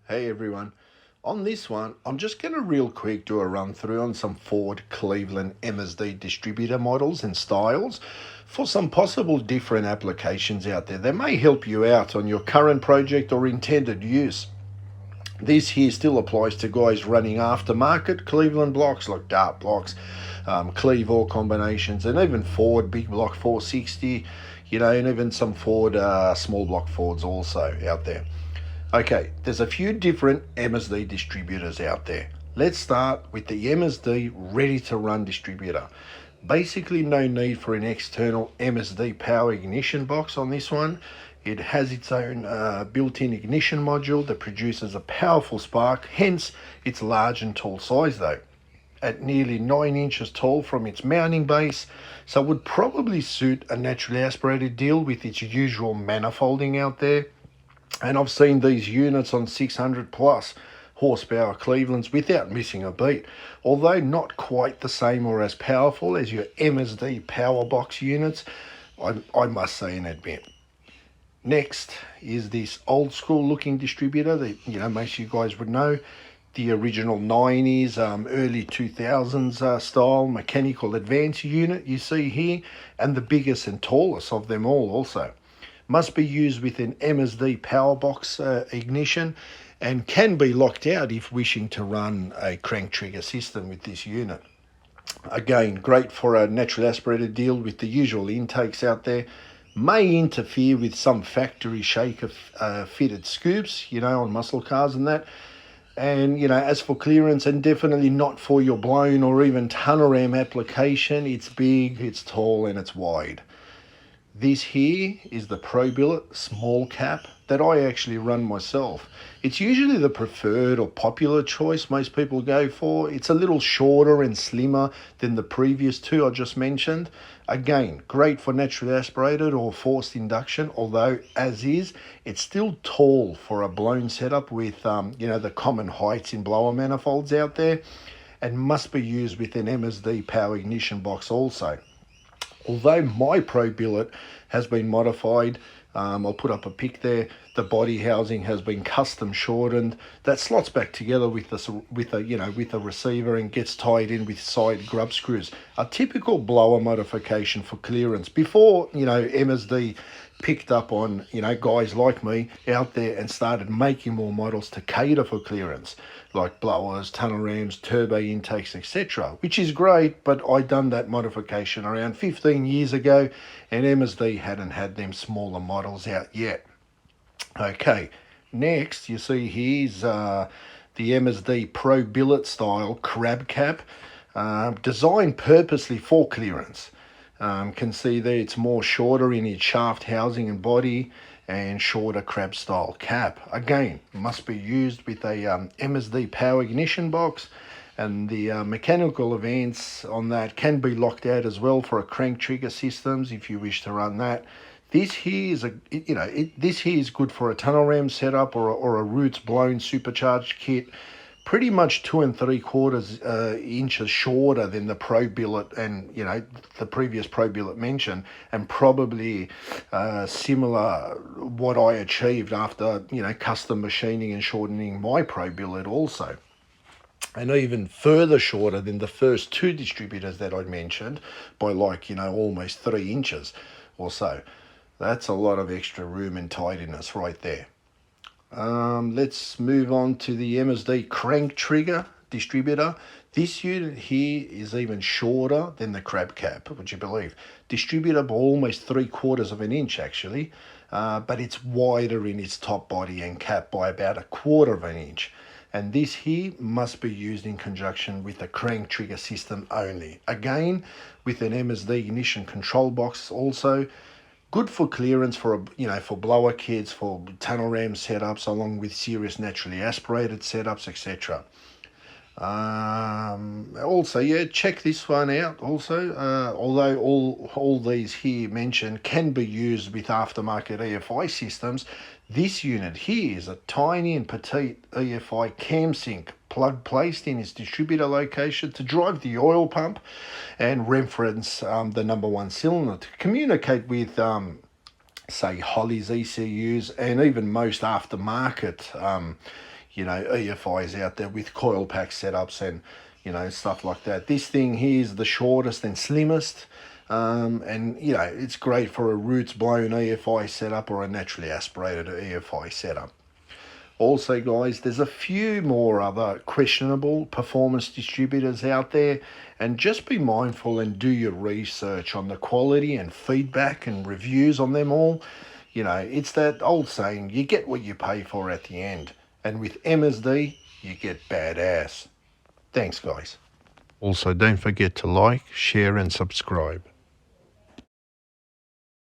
Hey everyone. On this one, I'm just going to real quick do a run through on some Ford Cleveland MSD distributor models and styles for some possible different applications out there that may help you out on your current project or intended use. This here still applies to guys running aftermarket Cleveland blocks like Dart blocks, Cleve combinations, and even Ford big block 460, and even some Ford small block Fords also out there. Okay, there's a few different MSD distributors out there. Let's start with the MSD ready to run distributor. Basically, no need for an external MSD power ignition box on this one. It has its own built-in ignition module that produces a powerful spark, hence its large and tall size though. At nearly 9 inches tall from its mounting base, so it would probably suit a naturally aspirated deal with its usual manifolding out there. And I've seen these units on 600 plus horsepower Clevelands without missing a beat, although not quite the same or as powerful as your MSD power box units, I must say and admit. Next is this old school looking distributor that most of you guys would know, the original 90s, early 2000s style mechanical advance unit you see here, and the biggest and tallest of them all also. Must be used with an MSD power box ignition and can be locked out if wishing to run a crank trigger system with this unit. Again, great for a naturally aspirated deal with the usual intakes out there. May interfere with some factory shaker fitted scoops, on muscle cars and that. And, as for clearance, and definitely not for your blown or even tunnel ram application, it's big, it's tall, and it's wide. This here is the Pro Billet small cap that I actually run myself. It's usually the preferred or popular choice most people go for. It's a little shorter and slimmer than the previous two I just mentioned. Again, great for naturally aspirated or forced induction, although as is, it's still tall for a blown setup with, the common heights in blower manifolds out there, and must be used with an MSD power ignition box also. Although my Pro Billet has been modified, I'll put up a pic there. The body housing has been custom shortened. That slots back together with a receiver and gets tied in with side grub screws. A typical blower modification for clearance before MSD picked up on guys like me out there and started making more models to cater for clearance, like blowers, tunnel rams, turbo intakes, etc., which is great, but I done that modification around 15 years ago and MSD hadn't had them smaller models out yet. Okay, next you see here's the MSD Pro Billet style crab cap, designed purposely for clearance. Can see there it's more shorter in its shaft housing and body, and shorter crab style cap. Again, must be used with a MSD power ignition box, and the mechanical events on that can be locked out as well for a crank trigger systems if you wish to run that. This here is this here is good for a tunnel ram setup or a roots blown supercharged kit. Pretty much 2 3/4 inches shorter than the Pro Billet and the previous Pro Billet mentioned, and probably similar what I achieved after custom machining and shortening my Pro Billet also, and even further shorter than the first two distributors that I mentioned by almost 3 inches or so. That's a lot of extra room and tidiness right there. Let's move on to the MSD crank trigger distributor. This unit here is even shorter than the crab cap, would you believe? Distributor by almost 3/4 of an inch actually, but it's wider in its top body and cap by about 1/4 of an inch. And this here must be used in conjunction with a crank trigger system only. Again, with an MSD ignition control box also. Good for clearance for blower kits, for tunnel ram setups, along with serious naturally aspirated setups, etc. Also, check this one out. Also, although all these here mentioned can be used with aftermarket EFI systems, this unit here is a tiny and petite EFI cam sync plug placed in its distributor location to drive the oil pump and reference the number one cylinder to communicate with say Holley's ECUs and even most aftermarket EFIs out there with coil pack setups and, stuff like that. This thing here is the shortest and slimmest. And it's great for a roots blown EFI setup or a naturally aspirated EFI setup. Also, guys, there's a few more other questionable performance distributors out there, and just be mindful and do your research on the quality and feedback and reviews on them all. It's that old saying, you get what you pay for at the end. And with MSD, you get badass. Thanks, guys. Also, don't forget to like, share, and subscribe.